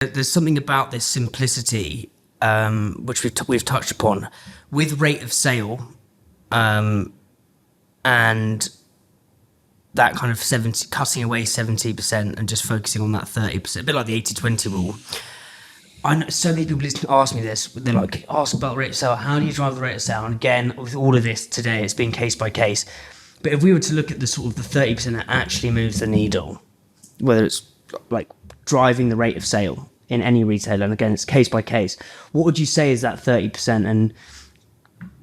There's something about this simplicity, which we've touched upon, with rate of sale, and that kind of 70, cutting away 70% and just focusing on that 30%, a bit like the 80-20 rule. I know so many people ask me this. They're like, ask about rate of sale. How do you drive the rate of sale? And again, with all of this today, it's been case by case. But if we were to look at the sort of the 30% that actually moves the needle, whether it's like driving the rate of sale in any retailer, and again, it's case by case, what would you say is that 30%? And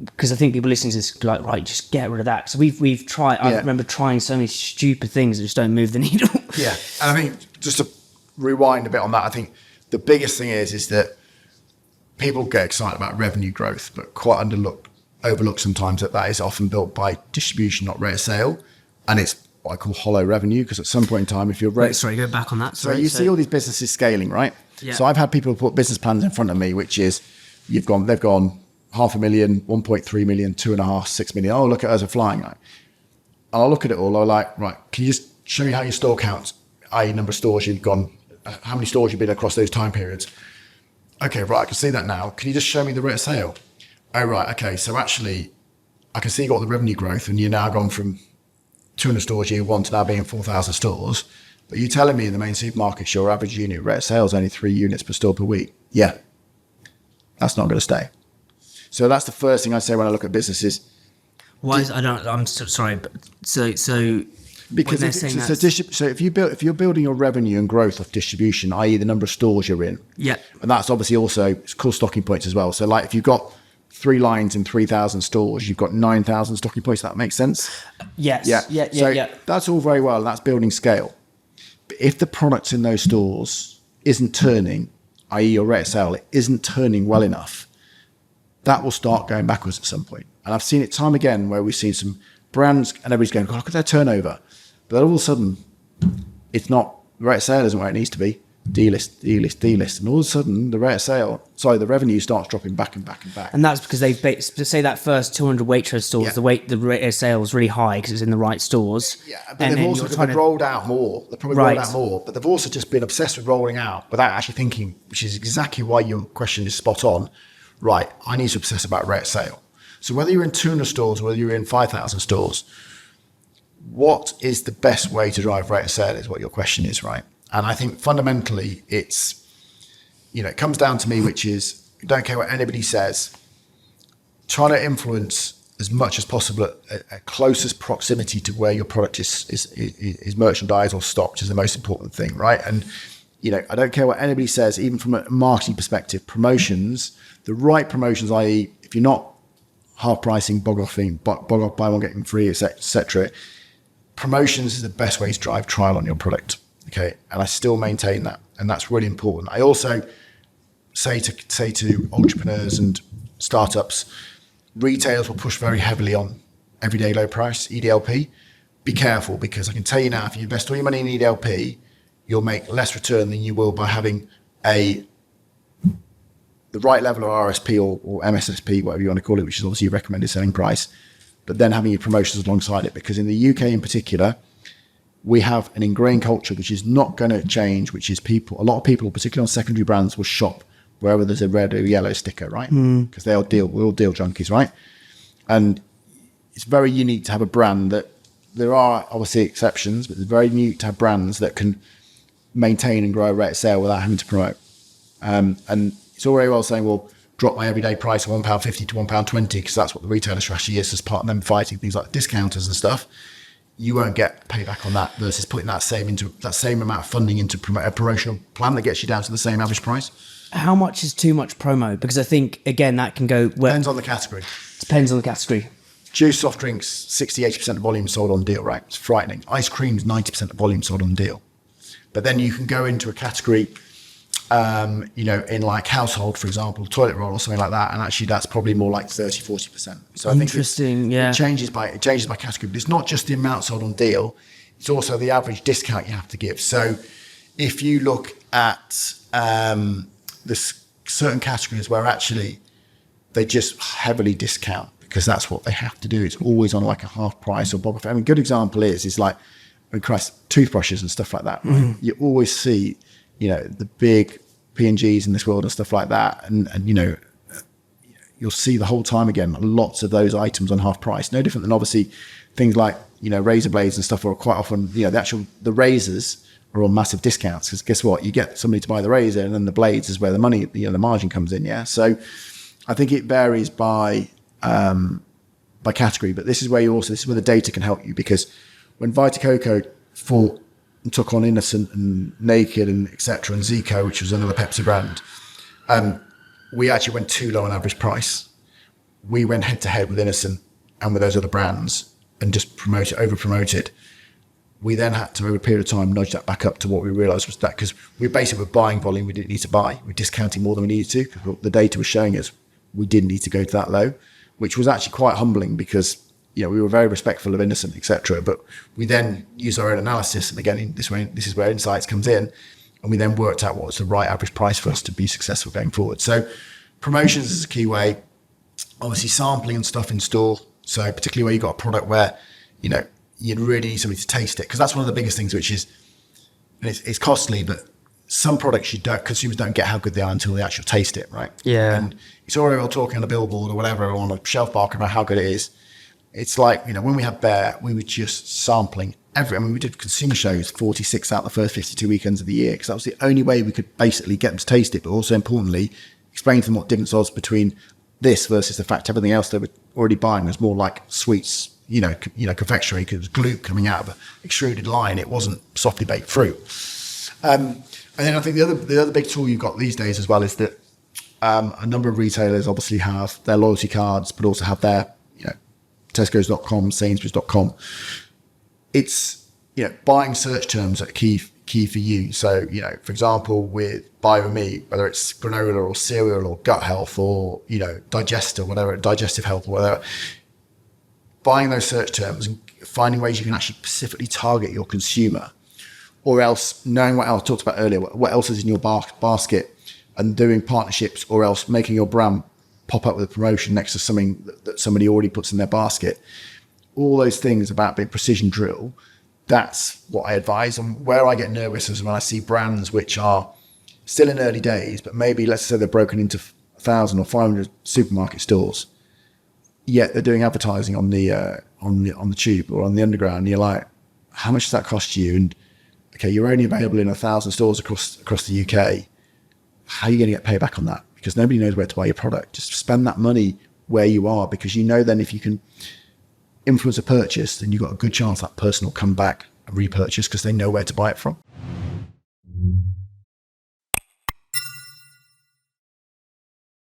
because I think people listening to this are like, right, just get rid of that. So we've tried. I remember trying so many stupid things that just don't move the needle. Yeah, and I think just to rewind a bit on that, I think the biggest thing is that people get excited about revenue growth, but quite overlook sometimes that is often built by distribution, not rate of sale, and it's what I call hollow revenue, because at some point in time, if you're go back on that. So you see all these businesses scaling, right? Yeah. So I've had people put business plans in front of me, which is they've gone 500,000, 1.3 million, 2.5, 6 million. Oh, look at us, we're flying. And I'll look at it all. I'm like, right, can you just show me how your store counts, i.e. number of stores you've gone, how many stores you've been across those time periods? Okay, right, I can see that now. Can you just show me the rate of sale? Oh, right, okay. So actually, I can see you got the revenue growth and you're now gone from 200 stores year one to now being 4,000 stores. But you're telling me in the main supermarkets, your average unit rate of sale is only 3 units per store per week. Yeah, that's not going to stay. So that's the first thing I say when I look at businesses. Why is I'm sorry, but so because if you're building your revenue and growth off distribution, i.e. the number of stores you're in, yeah, and that's obviously also it's called stocking points as well. So like if you've got 3 lines in 3,000 stores, you've got 9,000 stocking points. That makes sense. Yes. Yeah. That's all very well. That's building scale. But if the products in those stores isn't turning, i.e. your rate of sale, it isn't turning well enough, that will start going backwards at some point. And I've seen it time again where we've seen some brands and everybody's going, oh, look at their turnover. But all of a sudden, it's not, the rate of sale isn't where it needs to be. delist. And all of a sudden, the revenue starts dropping back and back and back. And that's because say that first 200 Waitrose stores, the rate of sale is really high because it's in the right stores. Yeah, but they've rolled out more. They've probably rolled out more, but they've also just been obsessed with rolling out without actually thinking, which is exactly why your question is spot on. Right, I need to obsess about rate of sale. So whether you're in 200 stores, whether you're in 5,000 stores, what is the best way to drive rate of sale is what your question is, right? And I think fundamentally it's, it comes down to me, which is, don't care what anybody says, trying to influence as much as possible at closest proximity to where your product is merchandised or stocked is the most important thing, right? And, I don't care what anybody says, even from a marketing perspective, promotions, the right promotions, i.e. if you're not half pricing, bog off, buy one, get them free, etc. Promotions is the best way to drive trial on your product. Okay. And I still maintain that. And that's really important. I also say to entrepreneurs and startups, retailers will push very heavily on everyday low price, EDLP. Be careful, because I can tell you now, if you invest all your money in EDLP, you'll make less return than you will by having the right level of RSP or MSSP, whatever you want to call it, which is obviously your recommended selling price, but then having your promotions alongside it. Because in the UK in particular, we have an ingrained culture which is not going to change, which is a lot of people, particularly on secondary brands, will shop wherever there's a red or yellow sticker, right? Because we're all deal junkies, right? And it's very unique to have a brand that, there are obviously exceptions, but it's very unique to have brands that can maintain and grow a rate of sale without having to promote. And it's all very well saying, well, drop my everyday price of £1.50 to £1.20 because that's what the retailer strategy is as part of them fighting things like discounters and stuff. You won't get payback on that versus putting that same amount of funding into a promotional plan that gets you down to the same average price. How much is too much promo? Because I think, again, that can go... Depends on the category. Depends on the category. Juice, soft drinks, 60-80% of volume sold on deal, right? It's frightening. Ice cream's 90% of volume sold on deal. But then you can go into a category, in like household, for example, toilet roll or something like that, and actually that's probably more like 30-40%. So I think it changes by category. But it's not just the amount sold on deal; it's also the average discount you have to give. So if you look at the certain categories where actually they just heavily discount, because that's what they have to do. It's always on like a half price or bog. I mean, a good example is like, toothbrushes and stuff like that. Right? You always see, the big P&Gs in this world and stuff like that. And you know, you'll see the whole time again, lots of those items on half price. No different than obviously things like, you know, razor blades and stuff are quite often, you know, the razors are on massive discounts, because guess what? You get somebody to buy the razor, and then the blades is where the money, you know, the margin comes in. Yeah. So I think it varies by category, but this is where the data can help you, because when Vita Coco fought and took on Innocent and Naked and etc. and Zico, which was another Pepsi brand, we actually went too low on average price. We went head to head with Innocent and with those other brands and just over promoted. We then had to, over a period of time, nudge that back up to what we realized was that, because we basically were buying volume we didn't need to buy. We're discounting more than we needed to, because the data was showing us we didn't need to go to that low, which was actually quite humbling, because, you know, we were very respectful of Innocent, etc. But we then used our own analysis, and again, this is where insights comes in, and we then worked out what was the right average price for us to be successful going forward. So promotions is a key way. Obviously, sampling and stuff in store. So particularly where you've got a product where, you know, you really need somebody to taste it, because that's one of the biggest things, which is, and it's costly, but some products consumers don't get how good they are until they actually taste it, right? Yeah. And it's already all talking on a billboard or whatever, or on a shelf marker about how good it is. It's like, you know, when we had Bear, we were just sampling we did consumer shows 46 out of the first 52 weekends of the year, because that was the only way we could basically get them to taste it, but also importantly, explain to them what difference was between this versus the fact everything else they were already buying was more like sweets, you know, confectionery, because it was glue coming out of an extruded line. It wasn't softly baked fruit. And then I think the other big tool you've got these days as well is that a number of retailers obviously have their loyalty cards, but also have their, you know, Tesco's.com, Sainsbury's.com. It's, you know, buying search terms are key for you. So, you know, for example, with Buy With Me, whether it's granola or cereal or gut health or, you know, digestive health or whatever, buying those search terms and finding ways you can actually specifically target your consumer, or else knowing what else I talked about earlier, what else is in your basket, and doing partnerships, or else making your brand pop up with a promotion next to something that somebody already puts in their basket. All those things about being precision drill, that's what I advise. And where I get nervous is when I see brands which are still in early days, but maybe let's say they're broken into 1,000 or 500 supermarket stores, yet they're doing advertising on the tube or on the underground. And you're like, how much does that cost you? And okay, you're only available in 1,000 stores across the UK. How are you going to get payback on that? Because nobody knows where to buy your product. Just spend that money where you are, because you know then if you can influence a purchase, then you've got a good chance that person will come back and repurchase, because they know where to buy it from.